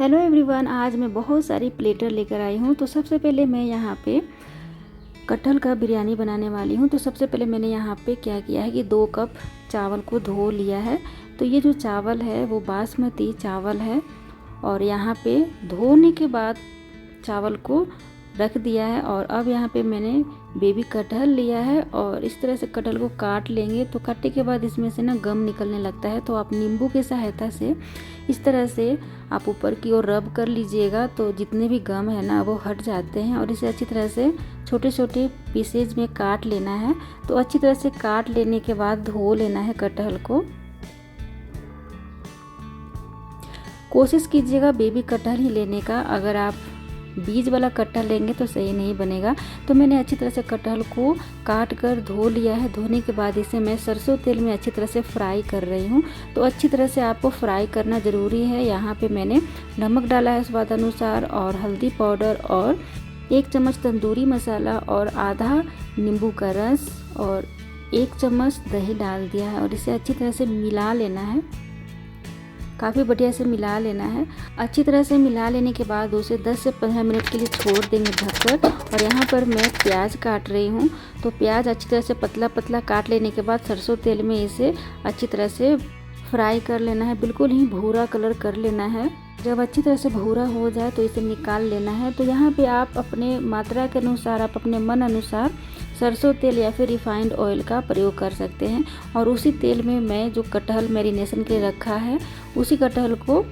Hello everyone, आज मैं बहुत सारी प्लेटर लेकर आई हूँ। तो सबसे पहले मैं यहाँ पे कटहल का बिरयानी बनाने वाली हूँ। तो सबसे पहले मैंने यहाँ पे क्या किया है कि 2 कप चावल को धो लिया है। तो ये जो चावल है वो बासमती चावल है और यहाँ पे धोने के बाद चावल को रख दिया है। और अब यहाँ पे मैंने बेबी कटहल लिया है और इस तरह से कटहल को काट लेंगे। तो काटने के बाद इसमें से ना गम निकलने लगता है, तो आप नींबू की सहायता से इस तरह से आप ऊपर की ओर रब कर लीजिएगा, तो जितने भी गम है ना वो हट जाते हैं। और इसे अच्छी तरह से छोटे छोटे पीसेज में काट लेना है। तो अच्छी तरह से काट लेने के बाद धो लेना है कटहल को। कोशिश कीजिएगा बेबी कटहल ही लेने का, अगर आप बीज वाला कटहल लेंगे तो सही नहीं बनेगा। तो मैंने अच्छी तरह से कटहल को काट कर धो लिया है। धोने के बाद इसे मैं सरसों तेल में अच्छी तरह से फ्राई कर रही हूँ। तो अच्छी तरह से आपको फ्राई करना ज़रूरी है। यहाँ पे मैंने नमक डाला है स्वाद अनुसार और हल्दी पाउडर और 1 चम्मच तंदूरी मसाला और आधा नींबू का रस और 1 चम्मच दही डाल दिया है और इसे अच्छी तरह से मिला लेना है। काफ़ी बढ़िया से मिला लेना है। अच्छी तरह से मिला लेने के बाद उसे 10 से 15 मिनट के लिए छोड़ देंगे ढककर। और यहाँ पर मैं प्याज काट रही हूँ। तो प्याज अच्छी तरह से पतला पतला काट लेने के बाद सरसों तेल में इसे अच्छी तरह से फ्राई कर लेना है, बिल्कुल ही भूरा कलर कर लेना है। जब अच्छी तरह से भूरा हो जाए तो इसे निकाल लेना है। तो यहाँ पे आप अपने मात्रा के अनुसार, आप अपने मन अनुसार सरसों तेल या फिर रिफाइंड ऑयल का प्रयोग कर सकते हैं। और उसी तेल में मैं जो कटहल मैरिनेशन के रखा है उसी कटहल को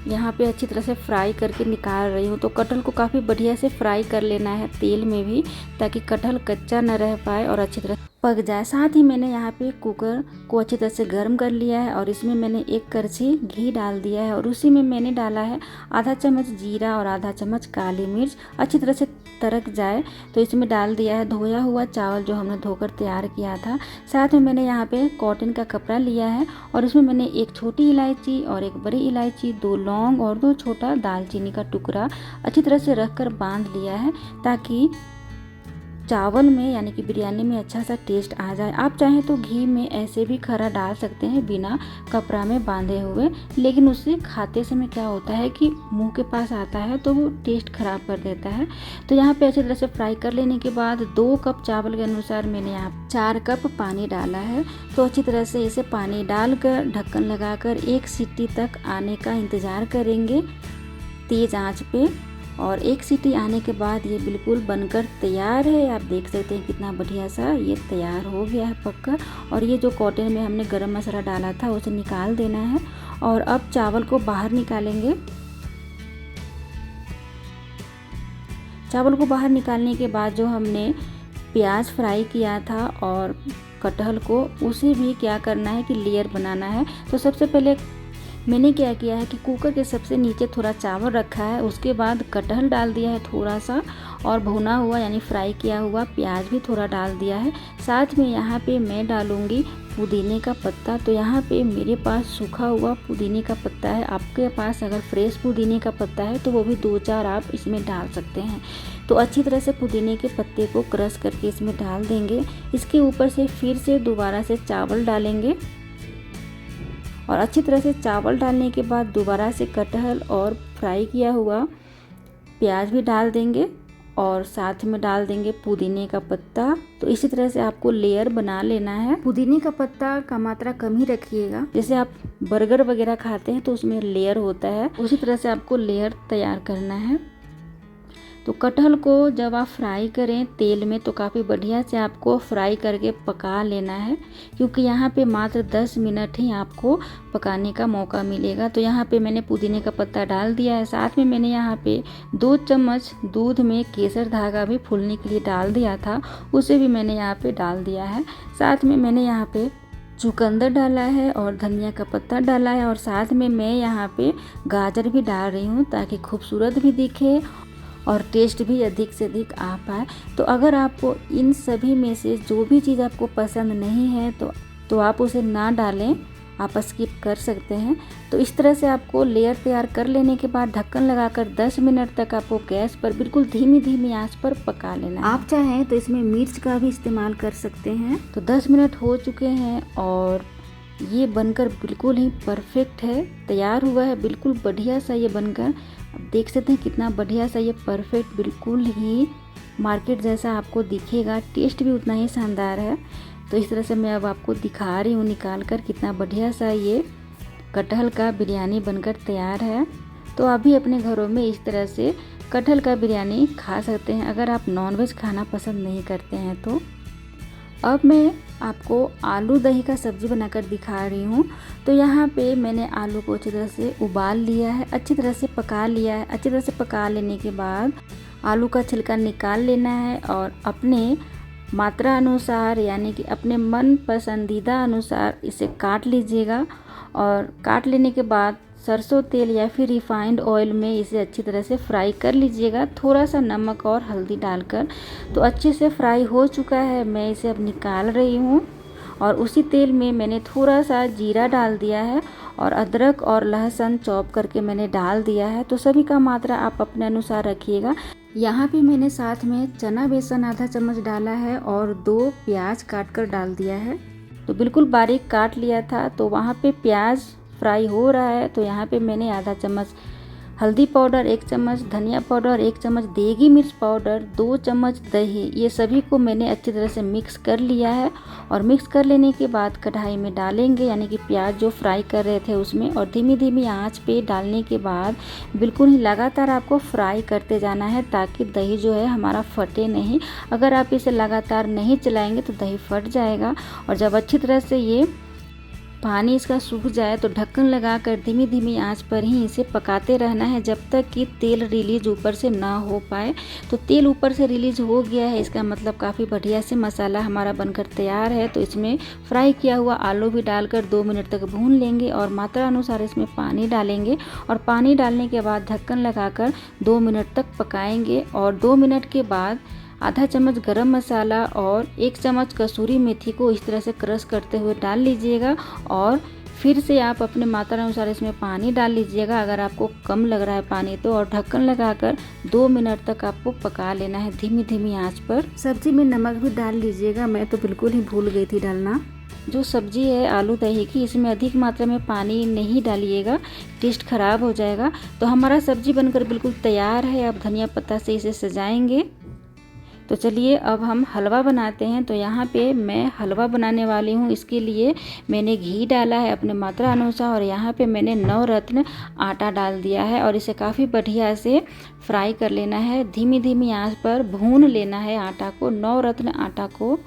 यहाँ पे अच्छी तरह से फ्राई करके निकाल रही हूँ। तो कटहल को काफ़ी बढ़िया से फ्राई कर लेना है तेल में भी, ताकि कटहल कच्चा न रह पाए और अच्छी तरह पक जाए। साथ ही मैंने यहाँ पे कुकर को अच्छी तरह से गर्म कर लिया है और इसमें मैंने 1 करछी घी डाल दिया है और उसी में मैंने डाला है आधा चम्मच जीरा और आधा चम्मच काली मिर्च। अच्छी तरह से तड़क जाए तो इसमें डाल दिया है धोया हुआ चावल जो हमने धोकर तैयार किया था। साथ में मैंने यहाँ पे कॉटन का कपड़ा लिया है और इसमें मैंने 1 छोटी इलायची और 1 बड़ी इलायची, 2 लौंग और 2 छोटा दालचीनी का टुकड़ा अच्छी तरह से रख कर बांध लिया है, ताकि चावल में यानी कि बिरयानी में अच्छा सा टेस्ट आ जाए। आप चाहें तो घी में ऐसे भी खरा डाल सकते हैं बिना कपड़ा में बांधे हुए, लेकिन उससे खाते समय क्या होता है कि मुंह के पास आता है तो वो टेस्ट खराब कर देता है। तो यहाँ पे अच्छी तरह से फ्राई कर लेने के बाद 2 कप चावल के अनुसार मैंने यहाँ 4 कप पानी डाला है। तो अच्छी तरह से इसे पानी डालकर ढक्कन लगाकर 1 सीटी तक आने का इंतज़ार करेंगे तेज़ आँच पे। और 1 सीटी आने के बाद ये बिल्कुल बनकर तैयार है। आप देख सकते हैं कितना बढ़िया सा ये तैयार हो गया है पककर। और ये जो कॉटन में हमने गरम मसाला डाला था उसे निकाल देना है। और अब चावल को बाहर निकालेंगे। चावल को बाहर निकालने के बाद जो हमने प्याज फ्राई किया था और कटहल को, उसे भी क्या करना है कि लेयर बनाना है। तो सबसे पहले मैंने क्या किया है कि कुकर के सबसे नीचे थोड़ा चावल रखा है, उसके बाद कटहल डाल दिया है थोड़ा सा और भुना हुआ यानी फ्राई किया हुआ प्याज भी थोड़ा डाल दिया है। साथ में यहाँ पे मैं डालूँगी पुदीने का पत्ता। तो यहाँ पे मेरे पास सूखा हुआ पुदीने का पत्ता है। आपके पास अगर फ्रेश पुदीने का पत्ता है तो वो भी 2-4 आप इसमें डाल सकते हैं। तो अच्छी तरह से पुदीने के पत्ते को क्रश करके इसमें डाल देंगे। इसके ऊपर से फिर से दोबारा से चावल डालेंगे और अच्छी तरह से चावल डालने के बाद दोबारा से कटहल और फ्राई किया हुआ प्याज भी डाल देंगे और साथ में डाल देंगे पुदीने का पत्ता। तो इसी तरह से आपको लेयर बना लेना है। पुदीने का पत्ता का मात्रा कम ही रखिएगा, जैसे आप बर्गर वगैरह खाते हैं तो उसमें लेयर होता है, उसी तरह से आपको लेयर तैयार करना है। तो कटहल को जब आप फ्राई करें तेल में तो काफ़ी बढ़िया से आपको फ्राई करके पका लेना है, क्योंकि यहाँ पे मात्र 10 मिनट ही आपको पकाने का मौका मिलेगा। तो यहाँ पे मैंने पुदीने का पत्ता डाल दिया है। साथ में मैंने यहाँ पे 2 चम्मच दूध में केसर धागा भी फूलने के लिए डाल दिया था, उसे भी मैंने यहाँ पे डाल दिया है। साथ में मैंने यहाँ पे चुकंदर डाला है और धनिया का पत्ता डाला है और साथ में मैं यहाँ पे गाजर भी डाल रही हूँ, ताकि खूबसूरत भी दिखे और टेस्ट भी अधिक से अधिक आ पाए। तो अगर आपको इन सभी में से जो भी चीज़ आपको पसंद नहीं है तो आप उसे ना डालें, आप स्किप कर सकते हैं। तो इस तरह से आपको लेयर तैयार कर लेने के बाद ढक्कन लगाकर 10 मिनट तक आपको गैस पर बिल्कुल धीमी धीमी आंच पर पका लेना है। आप चाहें तो इसमें मिर्च का भी इस्तेमाल कर सकते हैं। तो 10 मिनट हो चुके हैं और ये बनकर बिल्कुल ही परफेक्ट है, तैयार हुआ है बिल्कुल बढ़िया सा ये बनकर। अब देख सकते हैं कितना बढ़िया सा ये परफेक्ट बिल्कुल ही मार्केट जैसा आपको दिखेगा, टेस्ट भी उतना ही शानदार है। तो इस तरह से मैं अब आपको दिखा रही हूँ निकाल कर कितना बढ़िया सा ये कटहल का बिरयानी बनकर तैयार है। तो आप भी अपने घरों में इस तरह से कटहल का बिरयानी खा सकते हैं अगर आप नॉनवेज खाना पसंद नहीं करते हैं तो। अब मैं आपको आलू दही का सब्ज़ी बनाकर दिखा रही हूँ। तो यहाँ पे मैंने आलू को अच्छी तरह से उबाल लिया है, अच्छी तरह से पका लिया है। अच्छी तरह से पका लेने के बाद आलू का छिलका निकाल लेना है और अपने मात्रा अनुसार यानी कि अपने मन पसंदीदा अनुसार इसे काट लीजिएगा। और काट लेने के बाद सरसों तेल या फिर रिफाइंड ऑयल में इसे अच्छी तरह से फ्राई कर लीजिएगा, थोड़ा सा नमक और हल्दी डालकर। तो अच्छे से फ्राई हो चुका है, मैं इसे अब निकाल रही हूँ। और उसी तेल में मैंने थोड़ा सा जीरा डाल दिया है और अदरक और लहसुन चॉप करके मैंने डाल दिया है। तो सभी का मात्रा आप अपने अनुसार रखिएगा। यहाँ पे मैंने साथ में चना बेसन आधा चम्मच डाला है और 2 प्याज काट कर डाल दिया है। तो बिल्कुल बारीक काट लिया था। तो वहाँ पे प्याज फ्राई हो रहा है तो यहाँ पे मैंने आधा चम्मच हल्दी पाउडर, 1 चम्मच धनिया पाउडर, 1 चम्मच देगी मिर्च पाउडर, 2 चम्मच दही, ये सभी को मैंने अच्छी तरह से मिक्स कर लिया है। और मिक्स कर लेने के बाद कढ़ाई में डालेंगे, यानी कि प्याज जो फ्राई कर रहे थे उसमें, और धीमी धीमी आंच पे डालने के बाद बिल्कुल ही लगातार आपको फ्राई करते जाना है ताकि दही जो है हमारा फटे नहीं। अगर आप इसे लगातार नहीं चलाएंगे तो दही फट जाएगा। और जब अच्छी तरह से ये पानी इसका सूख जाए तो ढक्कन लगाकर धीमी धीमी आंच पर ही इसे पकाते रहना है जब तक कि तेल रिलीज ऊपर से ना हो पाए। तो तेल ऊपर से रिलीज हो गया है, इसका मतलब काफ़ी बढ़िया से मसाला हमारा बनकर तैयार है। तो इसमें फ्राई किया हुआ आलू भी डालकर 2 मिनट तक भून लेंगे और मात्रा अनुसार इसमें पानी डालेंगे। और पानी डालने के बाद ढक्कन लगाकर 2 मिनट तक पकाएंगे। और 2 मिनट के बाद आधा चम्मच गरम मसाला और 1 चम्मच कसूरी मेथी को इस तरह से क्रश करते हुए डाल लीजिएगा। और फिर से आप अपने मात्रा अनुसार इसमें पानी डाल लीजिएगा अगर आपको कम लग रहा है पानी तो। और ढक्कन लगाकर 2 मिनट तक आपको पका लेना है धीमी धीमी आंच पर। सब्जी में नमक भी डाल लीजिएगा, मैं तो बिल्कुल ही भूल गई थी डालना। जो सब्जी है आलू दही की, इसमें अधिक मात्रा में पानी नहीं डालिएगा, टेस्ट खराब हो जाएगा। तो हमारा सब्जी बनकर बिल्कुल तैयार है। अब धनिया पत्ता से इसे सजाएंगे। तो चलिए अब हम हलवा बनाते हैं। तो यहाँ पे मैं हलवा बनाने वाली हूँ। इसके लिए मैंने घी डाला है अपने मात्रा अनुसार और यहाँ पे मैंने नवरत्न आटा डाल दिया है और इसे काफ़ी बढ़िया से फ्राई कर लेना है। धीमी धीमी आंच पर भून लेना है आटा को, नवरत्न आटा को।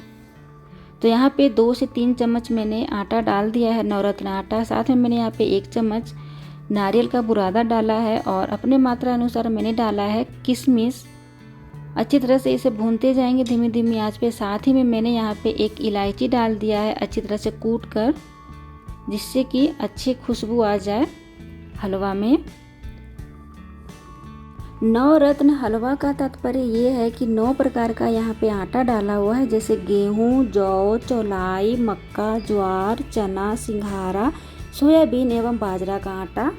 तो यहाँ पे 2 से 3 चम्मच मैंने आटा डाल दिया है, नवरत्न आटा। साथ में मैंने यहाँ पे 1 चम्मच नारियल का बुरादा डाला है और अपने मात्रा अनुसार मैंने डाला है किशमिश। अच्छी तरह से इसे भूनते जाएंगे धीमी धीमी आंच पे। साथ ही में मैंने यहाँ पे 1 इलायची डाल दिया है अच्छी तरह से कूट कर, जिससे कि अच्छी खुशबू आ जाए हलवा में। नवरत्न हलवा का तात्पर्य ये है कि 9 प्रकार का यहाँ पे आटा डाला हुआ है, जैसे गेहूँ, जौ, चौलाई, मक्का, ज्वार, चना, सिंघाड़ा, सोयाबीन एवं बाजरा का आटा।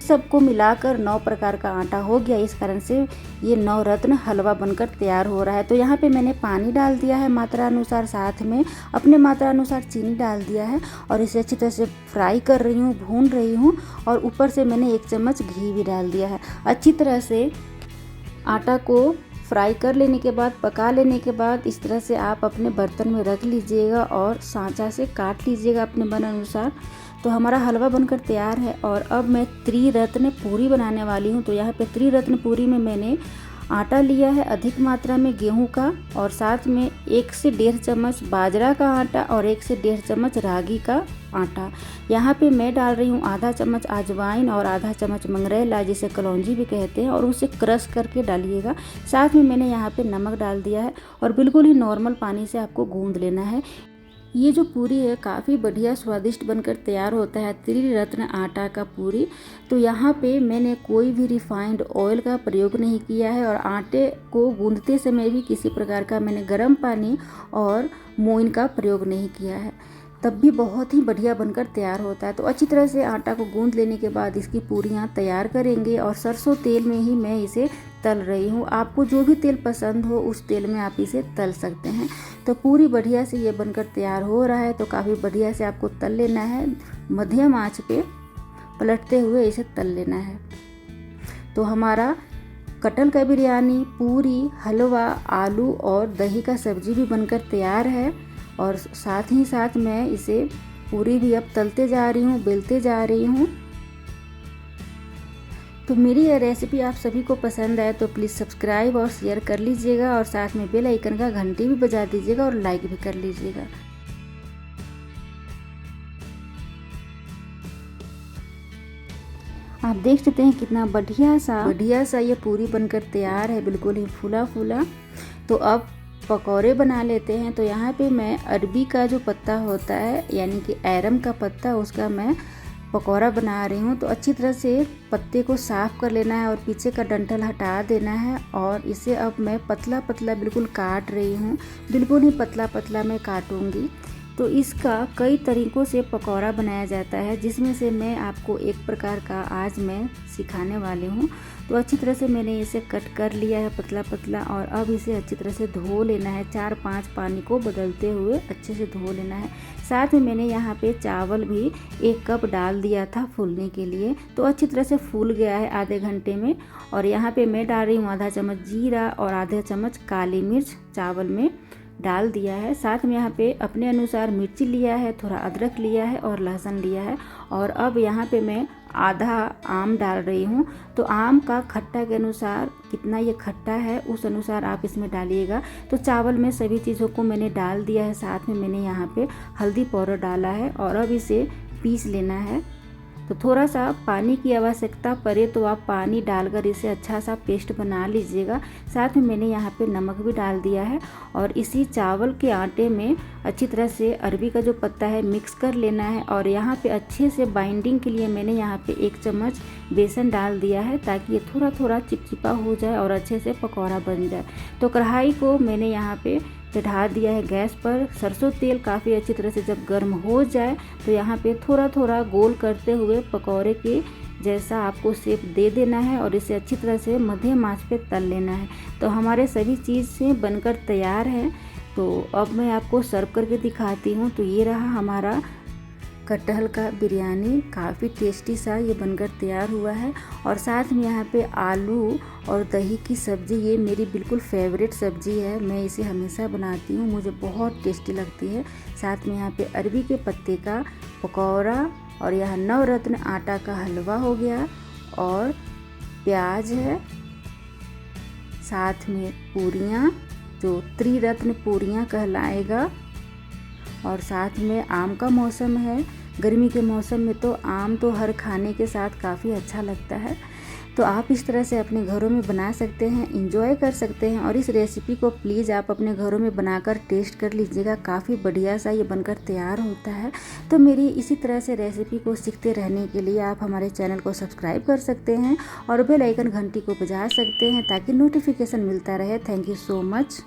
सबको मिलाकर 9 प्रकार का आटा हो गया। इस कारण से ये नवरत्न हलवा बनकर तैयार हो रहा है। तो यहाँ पे मैंने पानी डाल दिया है मात्रा अनुसार, साथ में अपने मात्रा अनुसार चीनी डाल दिया है और इसे अच्छी तरह से फ्राई कर रही हूँ, भून रही हूँ। और ऊपर से मैंने 1 चम्मच घी भी डाल दिया है। अच्छी तरह से आटा को फ्राई कर लेने के बाद, पका लेने के बाद इस तरह से आप अपने बर्तन में रख लीजिएगा और सांचा से काट लीजिएगा अपने मन अनुसार। तो हमारा हलवा बनकर तैयार है। और अब मैं त्रिरत्न पूरी बनाने वाली हूँ। तो यहाँ पे त्रिरत्न पूरी में मैंने आटा लिया है अधिक मात्रा में गेहूं का, और साथ में 1 से 1.5 चम्मच बाजरा का आटा और 1 से 1.5 चम्मच रागी का आटा। यहाँ पे मैं डाल रही हूँ आधा चम्मच अजवाइन और आधा चम्मच मंगरेला, जिसे कलौंजी भी कहते हैं, और उसे क्रश करके डालिएगा। साथ में मैंने यहाँ पे नमक डाल दिया है और बिल्कुल ही नॉर्मल पानी से आपको गूंद लेना है। ये जो पूरी है काफ़ी बढ़िया स्वादिष्ट बनकर तैयार होता है, त्रिरत्न आटा का पूरी। तो यहाँ पे मैंने कोई भी रिफाइंड ऑयल का प्रयोग नहीं किया है और आटे को गूंदते समय भी किसी प्रकार का मैंने गर्म पानी और मोइन का प्रयोग नहीं किया है, तब भी बहुत ही बढ़िया बनकर तैयार होता है। तो अच्छी तरह से आटा को गूंद लेने के बाद इसकी पूरियाँ तैयार करेंगे और सरसों तेल में ही मैं इसे तल रही हूँ। आपको जो भी तेल पसंद हो उस तेल में आप इसे तल सकते हैं। तो पूरी बढ़िया से ये बनकर तैयार हो रहा है। तो काफ़ी बढ़िया से आपको तल लेना है, मध्यम आंच पे पलटते हुए इसे तल लेना है। तो हमारा कटहल का बिरयानी, पूरी, हलवा, आलू और दही का सब्जी भी बनकर तैयार है। और साथ ही साथ मैं इसे पूरी भी अब तलते जा रही हूँ, बेलते जा रही हूँ। तो मेरी यह रेसिपी आप सभी को पसंद आए तो प्लीज़ सब्सक्राइब और शेयर कर लीजिएगा और साथ में बेल आइकन का घंटी भी बजा दीजिएगा और लाइक भी कर लीजिएगा। आप देख सकते हैं कितना बढ़िया सा ये पूरी बनकर तैयार है, बिल्कुल ही फूला फूला। तो अब पकौड़े बना लेते हैं। तो यहाँ पे मैं अरबी का जो पत्ता होता है यानी कि एरम का पत्ता, उसका मैं पकौड़ा बना रही हूँ। तो अच्छी तरह से पत्ते को साफ़ कर लेना है और पीछे का डंठल हटा देना है। और इसे अब मैं पतला पतला बिल्कुल काट रही हूँ, बिल्कुल ही पतला पतला मैं काटूँगी। तो इसका कई तरीक़ों से पकौड़ा बनाया जाता है, जिसमें से मैं आपको एक प्रकार का आज मैं सिखाने वाली हूँ। तो अच्छी तरह से मैंने इसे कट कर लिया है पतला पतला और अब इसे अच्छी तरह से धो लेना है। 4-5 पानी को बदलते हुए अच्छे से धो लेना है। साथ में मैंने यहाँ पे चावल भी 1 कप डाल दिया था फूलने के लिए। तो अच्छी तरह से फूल गया है आधे घंटे में। और यहाँ पे मैं डाल रही हूँ आधा चम्मच जीरा और आधा चम्मच काली मिर्च चावल में डाल दिया है। साथ में यहाँ पे अपने अनुसार मिर्ची लिया है, थोड़ा अदरक लिया है और लहसुन लिया है। और अब यहाँ पे मैं आधा आम डाल रही हूँ। तो आम का खट्टा के अनुसार कितना ये खट्टा है उस अनुसार आप इसमें डालिएगा। तो चावल में सभी चीज़ों को मैंने डाल दिया है। साथ में मैंने यहाँ पे हल्दी पाउडर डाला है और अब इसे पीस लेना है। तो थोड़ा सा पानी की आवश्यकता पड़े तो आप पानी डालकर इसे अच्छा सा पेस्ट बना लीजिएगा। साथ में मैंने यहाँ पे नमक भी डाल दिया है और इसी चावल के आटे में अच्छी तरह से अरबी का जो पत्ता है मिक्स कर लेना है। और यहाँ पे अच्छे से बाइंडिंग के लिए मैंने यहाँ पे 1 चम्मच बेसन डाल दिया है ताकि ये थोड़ा थोड़ा चिपचिपा हो जाए और अच्छे से पकौड़ा बन जाए। तो कढ़ाई को मैंने यहाँ पे चढ़ा दिया है गैस पर। सरसों तेल काफ़ी अच्छी तरह से जब गर्म हो जाए तो यहाँ पे थोड़ा थोड़ा गोल करते हुए पकौड़े के जैसा आपको शेप दे देना है और इसे अच्छी तरह से मध्यम आंच पे तल लेना है। तो हमारे सभी चीज़ से बनकर तैयार है। तो अब मैं आपको सर्व करके दिखाती हूँ। तो ये रहा हमारा कटहल का बिरयानी, काफ़ी टेस्टी सा ये बनकर तैयार हुआ है। और साथ में यहाँ पे आलू और दही की सब्ज़ी, ये मेरी बिल्कुल फेवरेट सब्ज़ी है, मैं इसे हमेशा बनाती हूँ, मुझे बहुत टेस्टी लगती है। साथ में यहाँ पे अरबी के पत्ते का पकौड़ा और यह नवरत्न आटा का हलवा हो गया और प्याज है। साथ में पूरियाँ जो त्रिरत्न पूरियाँ कहलाएगा। और साथ में आम का मौसम है, गर्मी के मौसम में तो आम तो हर खाने के साथ काफ़ी अच्छा लगता है। तो आप इस तरह से अपने घरों में बना सकते हैं, इंजॉय कर सकते हैं। और इस रेसिपी को प्लीज़ आप अपने घरों में बनाकर टेस्ट कर लीजिएगा, काफ़ी बढ़िया सा ये बनकर तैयार होता है। तो मेरी इसी तरह से रेसिपी को सीखते रहने के लिए आप हमारे चैनल को सब्सक्राइब कर सकते हैं और बेल आइकन घंटी को बजा सकते हैं ताकि नोटिफिकेशन मिलता रहे। Thank you so much.